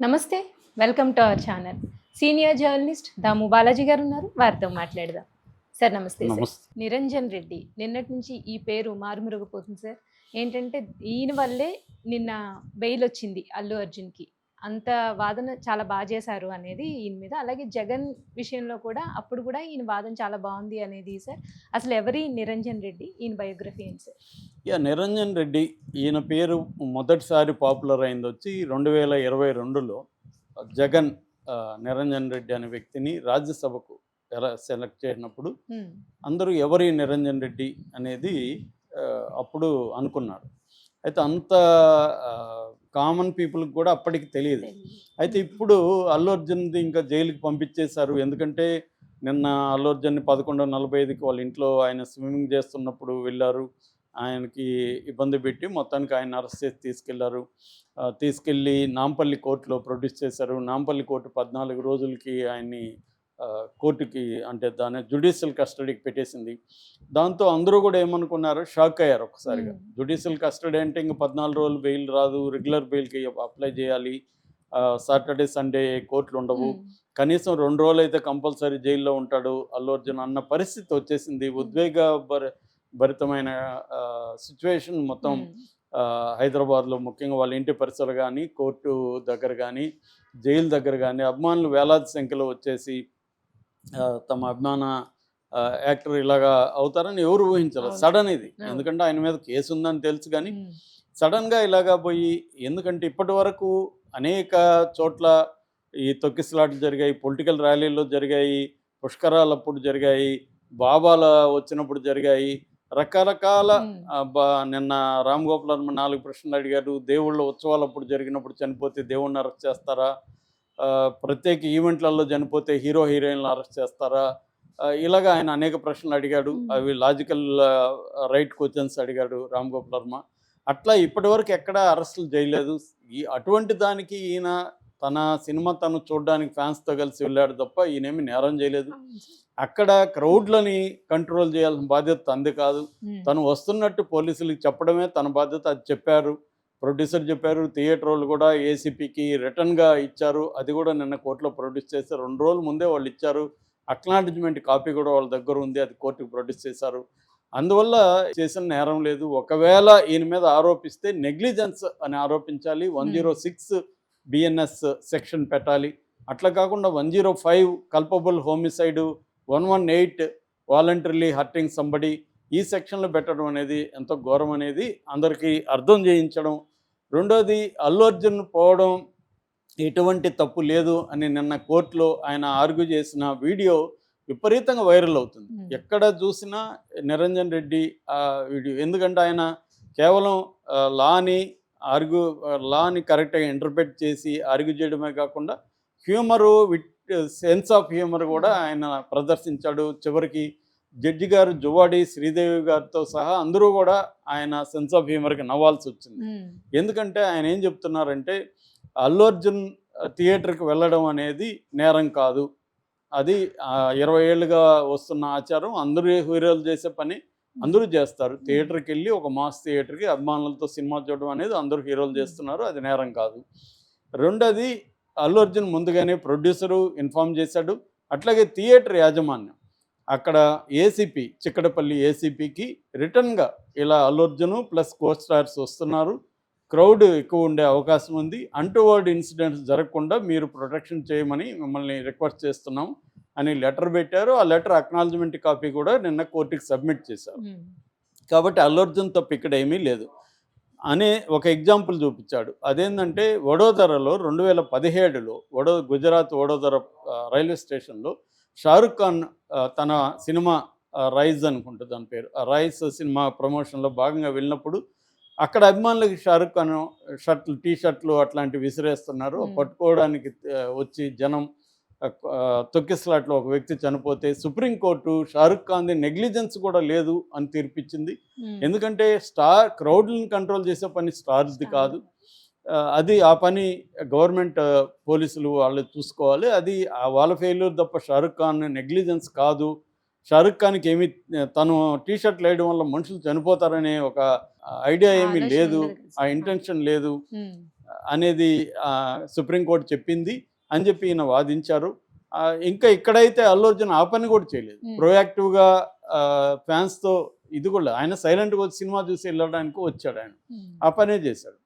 నమస్తే. Welcome to our channel. Senior journalist Damu Balaji గారు ఉన్నారు. వారితో మాట్లాడదాం. సార్ నమస్తే సార్. నమస్తే. నిరంజన్ రెడ్డి నిన్నటి నుంచి ఈ పేరు మారుమరుగుపోతుంది సార్. ఏంటంటే ఈయన వల్లే నిన్న బెయిల్ వచ్చింది అల్లు అర్జున్‌కి. అంత వాదన చాలా చేశారు అనేది ఈయన మీద. అలాగే జగన్ విషయంలో కూడా అప్పుడు కూడా ఈయన వాదన చాలా బావుంది అనేది సార్. అసలు ఎవరి నిరంజన్ రెడ్డి? ఈయన బయోగ్రఫీ ఏంటి సార్? నిరంజన్ రెడ్డి ఈయన పేరు మొదటిసారి పాపులర్ అయిందొచ్చి 2022లో జగన్ నిరంజన్ రెడ్డి అనే వ్యక్తిని రాజ్యసభకు సెలెక్ట్ చేసినప్పుడు హ్మ్. అందరూ ఎవరి నిరంజన్ రెడ్డి అనేది అప్పుడు అనుకున్నారు. అయితే అంత కామన్ పీపుల్కి కూడా అప్పటికి తెలియదు. అయితే ఇప్పుడు అల్లు అర్జున్ది ఇంకా జైలుకి పంపించేశారు. ఎందుకంటే నిన్న అల్లు అర్జున్ని 11:45కి వాళ్ళ ఇంట్లో ఆయన స్విమ్మింగ్ చేస్తున్నప్పుడు వెళ్ళారు. ఆయనకి ఇబ్బంది పెట్టి మొత్తానికి ఆయన అరెస్ట్ చేసి తీసుకెళ్లారు. తీసుకెళ్ళి నాంపల్లి కోర్టులో ప్రొడ్యూస్ చేశారు. నాంపల్లి కోర్టు 14 రోజులకి ఆయన్ని కోర్టుకి అంటే దాన్ని జ్యుడిషియల్ కస్టడీకి పెట్టేసింది. దాంతో అందరూ కూడా ఏమనుకున్నారు, షాక్ అయ్యారు ఒక్కసారిగా. జ్యుడిషియల్ కస్టడీ అంటే ఇంక 14 రోజులు బెయిల్ రాదు, రెగ్యులర్ బెయిల్కి అప్లై చేయాలి, సాటర్డే సండే కోర్టులు ఉండవు, కనీసం 2 రోజులు అయితే కంపల్సరీ జైల్లో ఉంటాడు అల్లు అర్జున్ అన్న పరిస్థితి వచ్చేసింది. భరితమైన సిచ్యువేషన్ మొత్తం హైదరాబాద్లో ముఖ్యంగా వాళ్ళ ఇంటి పరిసరాలు కానీ, కోర్టు దగ్గర కానీ, జైలు దగ్గర కానీ అభిమానులు వేలాది సంఖ్యలో వచ్చేసి తమ అభిమాన యాక్టర్ ఇలాగా అవుతారని ఎవరు ఊహించారు. సడన్ ఇది, ఎందుకంటే ఆయన మీద కేసు ఉందని తెలుసు కానీ సడన్గా ఇలాగా పోయి, ఎందుకంటే ఇప్పటి వరకు అనేక చోట్ల ఈ తొక్కిసలాట్లు జరిగాయి, పొలిటికల్ ర్యాలీల్లో జరిగాయి, పుష్కరాలప్పుడు జరిగాయి, బాబాల వచ్చినప్పుడు జరిగాయి, రకరకాల నిన్న రామ్ గోపాల్ వర్మ 4 ప్రశ్నలు అడిగారు. దేవుళ్ళ ఉత్సవాలప్పుడు జరిగినప్పుడు చనిపోతే దేవుణ్ణి అరెస్ట్ చేస్తారా, ప్రత్యేక ఈవెంట్లలో చనిపోతే హీరో హీరోయిన్లు అరెస్ట్ చేస్తారా, ఇలాగ ఆయన అనేక ప్రశ్నలు అడిగాడు. అవి లాజికల్ రైట్ క్వశ్చన్స్ అడిగాడు రామ్ గోపాల్ వర్మ. అట్లా ఇప్పటివరకు ఎక్కడా అరెస్టులు చేయలేదు. అటువంటి దానికి ఈయన తన సినిమా తను చూడడానికి ఫ్యాన్స్తో కలిసి వెళ్ళాడు తప్ప ఈయనేమి నేరం చేయలేదు. అక్కడ క్రౌడ్లని కంట్రోల్ చేయాల్సిన బాధ్యత తంది కాదు. తను వస్తున్నట్టు పోలీసులకు చెప్పడమే తన బాధ్యత. అది చెప్పారు, ప్రొడ్యూసర్ చెప్పారు, థియేటర్ వాళ్ళు కూడా ఏసీపీకి రిటర్న్గా ఇచ్చారు. అది కూడా నిన్న కోర్టులో ప్రొడ్యూస్ చేశారు. 2 రోజుల ముందే వాళ్ళు ఇచ్చారు. అక్నాలెడ్జ్మెంట్ కాపీ కూడా వాళ్ళ దగ్గర ఉంది, అది కోర్టుకు ప్రొడ్యూస్ చేశారు. అందువల్ల చేసిన నేరం లేదు. ఒకవేళ ఈయన మీద ఆరోపిస్తే నెగ్లిజెన్స్ అని ఆరోపించాలి, 106 బిఎన్ఎస్ సెక్షన్ పెట్టాలి. అట్లా కాకుండా 105 culpable homicide, 118 voluntarily hurting somebody, ఈ సెక్షన్లు పెట్టడం అనేది ఎంతో ఘోరం అనేది అందరికీ అర్థం చేయించడం. రెండోది, అల్లు అర్జున్ పోవడం ఎటువంటి తప్పు లేదు అని నిన్న కోర్టులో ఆయన ఆర్గ్యూ చేసిన వీడియో విపరీతంగా వైరల్ అవుతుంది. ఎక్కడ చూసినా నిరంజన్ రెడ్డి వీడియో. ఎందుకంటే ఆయన కేవలం లాని కరెక్ట్గా ఇంటర్ప్రెట్ చేసి ఆర్గ్యూ చేయడమే కాకుండా హ్యూమరు సెన్స్ ఆఫ్ హ్యూమర్ కూడా ఆయన ప్రదర్శించాడు. చివరికి జడ్జి గారు జువాడి శ్రీదేవి గారితో సహా అందరూ కూడా ఆయన సెన్స్ ఆఫ్ హ్యూమర్కి నవ్వాల్సి వచ్చింది. ఎందుకంటే ఆయన ఏం చెప్తున్నారంటే, అల్లు అర్జున్ థియేటర్కి వెళ్ళడం అనేది నేరం కాదు, అది 20 ఏళ్ళుగా వస్తున్న ఆచారం, అందరూ హీరోలు చేసే పని అందరూ చేస్తారు. థియేటర్కి వెళ్ళి ఒక మాస్ థియేటర్కి అభిమానులతో సినిమా చూడడం అనేది అందరూ హీరోలు చేస్తున్నారు, అది నేరం కాదు. రెండోది, అల్లు అర్జున్ ముందుగానే ప్రొడ్యూసరు ఇన్ఫామ్ చేశాడు. అట్లాగే థియేటర్ యాజమాన్యం అక్కడ ఏసీపీ చిక్కడపల్లి ఏసీపీకి రిటర్న్గా ఇలా అల్లు అర్జున్ ప్లస్ కో స్టార్స్ వస్తున్నారు, క్రౌడ్ ఎక్కువ ఉండే అవకాశం ఉంది, అంటువర్డ్ ఇన్సిడెంట్స్ జరగకుండా మీరు ప్రొటెక్షన్ చేయమని మిమ్మల్ని రిక్వెస్ట్ చేస్తున్నాం అని లెటర్ పెట్టారు. ఆ లెటర్ అక్నాలెడ్జ్మెంట్ కాపీ కూడా నిన్న కోర్టుకి సబ్మిట్ చేశారు. కాబట్టి అల్లు అర్జున్ తప్ప ఇక్కడ ఏమీ లేదు అనే ఒక ఎగ్జాంపుల్ చూపించాడు. అదేంటంటే వడోదరలో 2017లో గుజరాత్ వడోదర రైల్వే స్టేషన్లో షారుఖ్ ఖాన్ తన సినిమా రైజ్ అనుకుంటుంది దాని పేరు, రైస్ సినిమా ప్రమోషన్లో భాగంగా వెళ్ళినప్పుడు అక్కడ అభిమానులకి షారుఖ్ ఖాన్ షర్ట్లు, టీ షర్ట్లు అట్లాంటివి విసిరేస్తున్నారు. పట్టుకోవడానికి వచ్చి జనం తొక్కిసలాట్లో ఒక వ్యక్తి చనిపోతే సుప్రీంకోర్టు షారుఖ్ ఖాన్ది నెగ్లిజెన్స్ కూడా లేదు అని తీర్పిచ్చింది. ఎందుకంటే క్రౌడ్లను కంట్రోల్ చేసే పని స్టార్స్ది కాదు, అది ఆ పని గవర్నమెంట్ పోలీసులు వాళ్ళు చూసుకోవాలి, అది వాళ్ళ ఫెయిల్యూర్ తప్ప షారుఖ్ ఖాన్ నెగ్లిజెన్స్ కాదు. షారుఖ్ ఖాన్కి ఏమి తను టీ షర్ట్లు వేయడం వల్ల మనుషులు చనిపోతారనే ఒక ఐడియా ఏమీ లేదు, ఆ ఇంటెన్షన్ లేదు. అనేది సుప్రీంకోర్టు చెప్పింది అని చెప్పి ఈయన వాదించారు. ఇంకా ఇక్కడైతే అల్లు అర్జున్ ఆ పని కూడా చేయలేదు. ప్రొయాక్టివ్గా ఫ్యాన్స్తో ఇది కూడా ఆయన సైలెంట్గా వచ్చి సినిమా చూసి వెళ్ళడానికి వచ్చాడు, ఆయన ఆ పనే చేశాడు.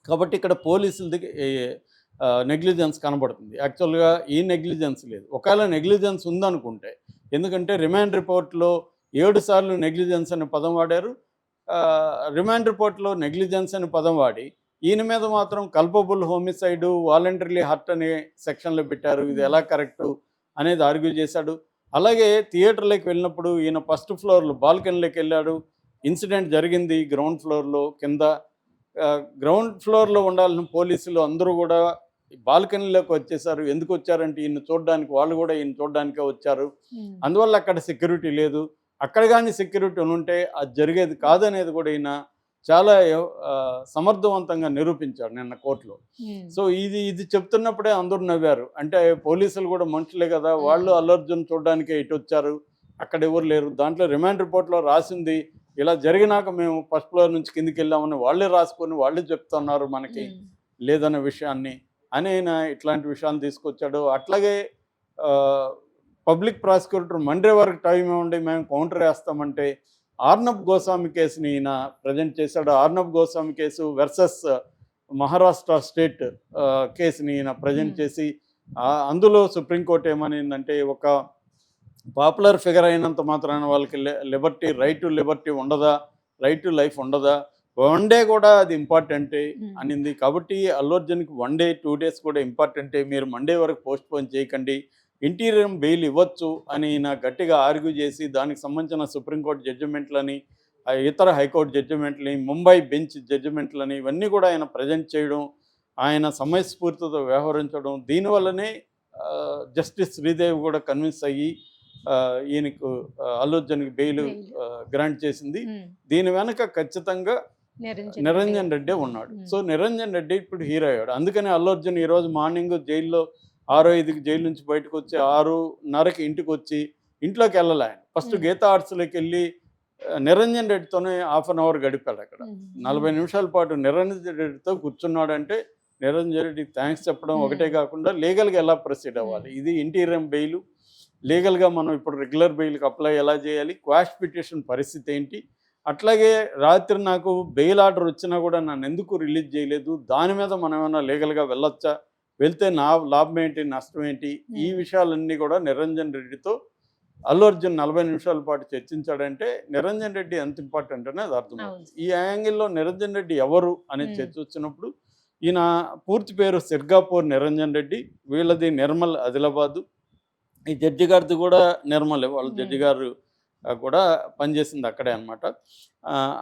కాబట్టి ఇక్కడ పోలీసులది నెగ్లిజెన్స్ కనబడుతుంది. యాక్చువల్గా ఈ నెగ్లిజెన్స్ లేదు. ఒకవేళ నెగ్లిజెన్స్ ఉందనుకుంటే, ఎందుకంటే రిమాండ్ రిపోర్ట్లో 7 సార్లు నెగ్లిజెన్స్ అనే పదం వాడారు. రిమాండ్ రిపోర్ట్లో నెగ్లిజెన్స్ అనే పదం వాడి ఈయన మీద మాత్రం కల్పబుల్ హోమిసైడ్, వాలంటరీలీ హర్ట్ అనే సెక్షన్లో పెట్టారు. ఇది ఎలా కరెక్టు అనేది ఆర్గ్యూ చేశాడు. అలాగే థియేటర్లోకి వెళ్ళినప్పుడు ఈయన ఫస్ట్ ఫ్లోర్లో బాల్కనీలోకి వెళ్ళాడు. ఇన్సిడెంట్ జరిగింది గ్రౌండ్ ఫ్లోర్లో కింద. గ్రౌండ్ ఫ్లోర్లో ఉండాల్సిన పోలీసులు అందరూ కూడా బాల్కనీలోకి వచ్చేసారు. ఎందుకు వచ్చారంటే ఈయన చూడడానికి, వాళ్ళు కూడా ఈయన చూడడానికే వచ్చారు. అందువల్ల అక్కడ సెక్యూరిటీ లేదు. అక్కడ కానీ సెక్యూరిటీ ఉంటే అది జరిగేది కాదనేది కూడా ఈయన చాలా సమర్థవంతంగా నిరూపించాడు నిన్న కోర్టులో. సో ఇది చెప్తున్నప్పుడే అందరూ నవ్వారు. అంటే పోలీసులు కూడా మనుషులే కదా, వాళ్ళు అల్లు అర్జున్ చూడడానికే ఇటు వచ్చారు, అక్కడ ఎవరు లేరు. దాంట్లో రిమాండ్ రిపోర్ట్లో రాసింది ఇలా జరిగినాక మేము ఫస్ట్ ఫ్లోర్ నుంచి కిందికి వెళ్ళామని వాళ్ళే రాసుకొని వాళ్ళే చెప్తున్నారు మనకి లేదన్న విషయాన్ని అని ఆయన ఇట్లాంటి విషయాలు తీసుకొచ్చాడు. అట్లాగే పబ్లిక్ ప్రాసిక్యూటర్ మండే వరకు టైం ఇవ్వండి, మేము కౌంటర్ వేస్తామంటే ఆర్నబ్ గోస్వామి కేసుని ఈయన ప్రజెంట్ చేశాడు. Arnab Goswami case versus Maharashtra state కేసుని ఈయన ప్రజెంట్ చేసి అందులో సుప్రీంకోర్టు ఏమనిందంటే, ఒక పాపులర్ ఫిగర్ అయినంత మాత్రాన వాళ్ళకి లిబర్టీ, రైట్ టు లిబర్టీ ఉండదా, రైట్ టు లైఫ్ ఉండదా, 1 డే కూడా అది ఇంపార్టెంటే అనింది. కాబట్టి అల్లు అర్జున్కి 1 డే 2 డేస్ కూడా ఇంపార్టెంటే, మీరు మండే వరకు పోస్ట్ పోన్ చేయకండి, ఇంటీరియం బెయిల్ ఇవ్వచ్చు అని ఈయన గట్టిగా ఆర్గ్యూ చేసి దానికి సంబంధించిన సుప్రీంకోర్టు జడ్జిమెంట్లని, ఇతర హైకోర్టు జడ్జిమెంట్లని, ముంబై బెంచ్ జడ్జిమెంట్లని ఇవన్నీ కూడా ఆయన ప్రజెంట్ చేయడం, ఆయన సమయస్ఫూర్తితో వ్యవహరించడం, దీనివల్లనే జస్టిస్ శ్రీదేవి కూడా కన్విన్స్ అయ్యి ఈయనకు అల్లు అర్జున్కి బెయిల్ గ్రాంట్ చేసింది. దీని వెనక ఖచ్చితంగా నిరంజన్ రెడ్డి ఉన్నాడు. సో నిరంజన్ రెడ్డి ఇప్పుడు హీరో అయ్యాడు. అందుకని అల్లు అర్జున్ ఈరోజు మార్నింగ్ జైల్లో 6:05కి జైలు నుంచి బయటకు వచ్చి 6:30కి ఇంటికి వచ్చి ఇంట్లోకి వెళ్ళాలి. ఆయన ఫస్ట్ గీతా ఆర్ట్స్లోకి వెళ్ళి నిరంజన్ రెడ్డితోనే ½ అన్ అవర్ గడిపాడు. అక్కడ 40 నిమిషాల పాటు నిరంజన్ రెడ్డితో కూర్చున్నాడంటే నిరంజన్ రెడ్డికి థ్యాంక్స్ చెప్పడం ఒకటే కాకుండా లీగల్గా ఎలా ప్రొసీడ్ అవ్వాలి, ఇది ఇంటీరియం బెయిల్, లీగల్గా మనం ఇప్పుడు రెగ్యులర్ బెయిల్కి అప్లై ఎలా చేయాలి, క్వాష్ పిటిషన్ పరిస్థితి ఏంటి, అట్లాగే రాత్రి నాకు బెయిల్ ఆర్డర్ వచ్చినా కూడా నన్ను ఎందుకు రిలీజ్ చేయలేదు, దాని మీద మనం ఏమైనా లీగల్గా వెళ్ళొచ్చా, వెళ్తే నా లాభం ఏంటి, నష్టం ఏంటి, ఈ విషయాలన్నీ కూడా నిరంజన్ రెడ్డితో అల్లు అర్జున్ 40 నిమిషాల పాటు చర్చించాడంటే నిరంజన్ రెడ్డి ఎంత ఇంపార్టెంట్ అనేది అర్థమవుతుంది. ఈ యాంగిల్లో నిరంజన్ రెడ్డి ఎవరు అనేది చర్చ వచ్చినప్పుడు ఈయన పూర్తి పేరు సిర్గాపూర్ నిరంజన్ రెడ్డి, వీళ్ళది నిర్మల్ ఆదిలాబాదు. ఈ జడ్జి గారిది కూడా నిర్మలే, వాళ్ళ జడ్జి గారు కూడా పనిచేసింది అక్కడే అనమాట.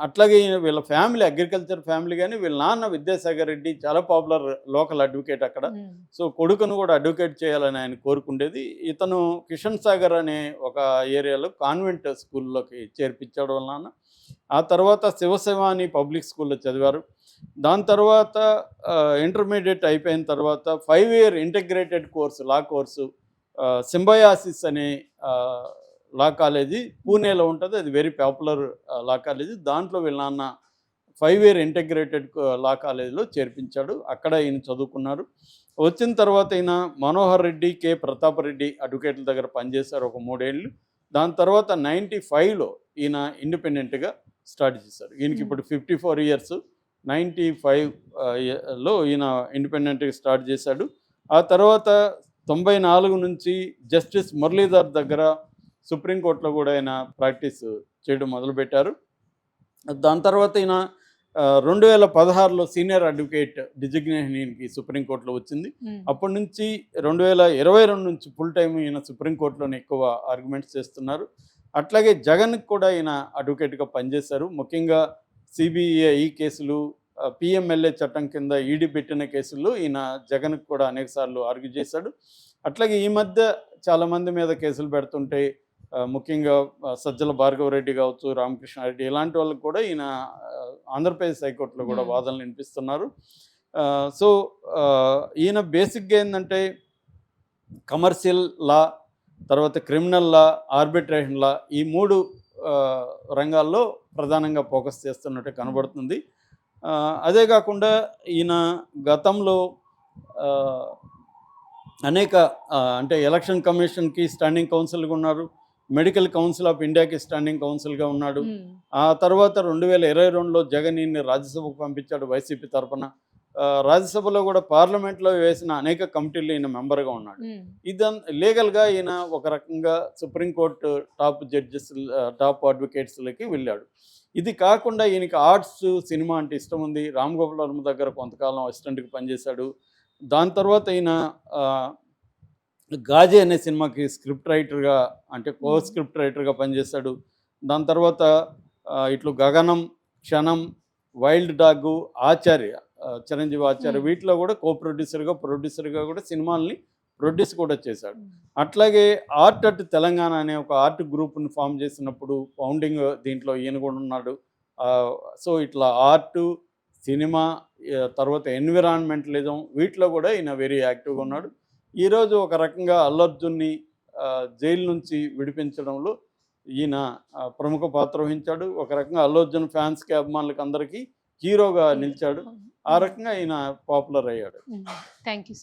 అట్లాగే వీళ్ళ ఫ్యామిలీ అగ్రికల్చర్ ఫ్యామిలీ, కానీ వీళ్ళ నాన్న విద్యాసాగర్ రెడ్డి చాలా పాపులర్ లోకల్ అడ్వకేట్ అక్కడ. సో కొడుకును కూడా అడ్వకేట్ చేయాలని ఆయన కోరుకుండేది. ఇతను కిషన్ సాగర్ అనే ఒక ఏరియాలో కాన్వెంట్ స్కూల్లోకి చేర్పించాడు వాళ్ళ నాన్న. ఆ తర్వాత శివశివాని పబ్లిక్ స్కూల్లో చదివారు. దాని తర్వాత ఇంటర్మీడియట్ అయిపోయిన తర్వాత 5 year integrated course, law course Symbiosis అనే లా కాలేజీ పూణేలో ఉంటుంది. అది వెరీ పాపులర్ లా కాలేజీ. దాంట్లో వీళ్ళ నాన్న 5 ఇయర్ ఇంటిగ్రేటెడ్ లా కాలేజీలో చేర్పించాడు. అక్కడ ఈయన చదువుకున్నారు. వచ్చిన తర్వాత ఈయన మనోహర్ రెడ్డి, కె ప్రతాప్ రెడ్డి అడ్వకేట్ల దగ్గర పనిచేశారు ఒక 3 ఏళ్ళు. దాని తర్వాత 95లో ఈయన ఇండిపెండెంట్గా స్టార్ట్ చేశారు. ఈయనకి ఇప్పుడు 54 ఇయర్స్. 95లో ఈయన ఇండిపెండెంట్గా స్టార్ట్ చేశాడు. ఆ తర్వాత 94 నుంచి జస్టిస్ మురళీధర్ దగ్గర సుప్రీంకోర్టులో కూడా ఆయన ప్రాక్టీస్ చేయడం మొదలుపెట్టారు. దాని తర్వాత ఈయన 2016లో సీనియర్ అడ్వకేట్ డిజిగ్నేషన్కి సుప్రీంకోర్టులో వచ్చింది. అప్పటి నుంచి 2022 నుంచి ఫుల్ టైం ఈయన సుప్రీంకోర్టులోనే ఎక్కువ ఆర్గ్యుమెంట్స్ చేస్తున్నారు. అట్లాగే జగన్కి కూడా ఈయన అడ్వకేట్గా పనిచేశారు. ముఖ్యంగా సిబిఐ కేసులు, పిఎంఎల్ఏ చట్టం కింద ఈడీ పెట్టిన కేసుల్లో ఈయన జగన్కి కూడా అనేకసార్లు ఆర్గ్యూ చేశాడు. అట్లాగే ఈ మధ్య చాలామంది మీద కేసులు పెడుతుంటే, ముఖ్యంగా సజ్జల భార్గవరెడ్డి కావచ్చు, రామకృష్ణారెడ్డి, ఇలాంటి వాళ్ళకి కూడా ఈయన ఆంధ్రప్రదేశ్ హైకోర్టులో కూడా వాదనలు వినిపిస్తున్నారు. సో ఈయన బేసిక్గా ఏంటంటే కమర్షియల్ లా, తర్వాత క్రిమినల్ లా, ఆర్బిట్రేషన్ లా, ఈ 3 రంగాల్లో ప్రధానంగా ఫోకస్ చేస్తున్నట్టు కనబడుతుంది. అదే కాకుండా ఈయన గతంలో ఆ, అనేక అంటే ఎలక్షన్ కమిషన్కి స్టాండింగ్ కౌన్సిల్గా ఉన్నారు, మెడికల్ కౌన్సిల్ ఆఫ్ ఇండియాకి స్టాండింగ్ కౌన్సిల్గా ఉన్నాడు. ఆ తర్వాత 2022లో జగన్ ఈయన్ని రాజ్యసభకు పంపించాడు వైసీపీ తరఫున. రాజ్యసభలో కూడా పార్లమెంట్లో వేసిన అనేక కమిటీలు ఈయన మెంబర్గా ఉన్నాడు. లీగల్గా ఈయన ఒక రకంగా సుప్రీంకోర్టు టాప్ జడ్జెస్, టాప్ అడ్వకేట్స్లకి వెళ్ళాడు. ఇది కాకుండా ఈయనకి ఆర్ట్స్, సినిమా అంటే ఇష్టం ఉంది. రామ్ గోపాల్ వర్మ దగ్గర కొంతకాలం అసిస్టెంట్గా పనిచేశాడు. దాని తర్వాత ఈయన గాజీ అనే సినిమాకి స్క్రిప్ట్ రైటర్గా, అంటే కో స్క్రిప్ట్ రైటర్గా పనిచేశాడు. దాని తర్వాత ఇట్లు గగనం, క్షణం, వైల్డ్ డాగ్, ఆచార్య, చిరంజీవి ఆచార్య, వీటిలో కూడా ప్రొడ్యూసర్గా కూడా సినిమాల్ని ప్రొడ్యూస్ కూడా చేశాడు. అట్లాగే ఆర్ట్ అట్ తెలంగాణ అనే ఒక ఆర్ట్ గ్రూప్ని ఫామ్ చేసినప్పుడు ఫౌండింగ్ దీంట్లో ఈయన కూడా ఉన్నాడు. సో ఇట్లా ఆర్టు, సినిమా, తర్వాత ఎన్విరాన్మెంటలిజం, వీటిలో కూడా ఈయన వెరీ యాక్టివ్గా ఉన్నాడు. ఈరోజు ఒక రకంగా అల్లు అర్జున్ని జైలు నుంచి విడిపించడంలో ఈయన ప్రముఖ పాత్ర వహించాడు. ఒక రకంగా అల్లు అర్జున్ ఫ్యాన్స్కి, అభిమానులకి అందరికీ హీరోగా నిలిచాడు. ఆ రకంగా ఈయన పాపులర్ అయ్యాడు. Thank you.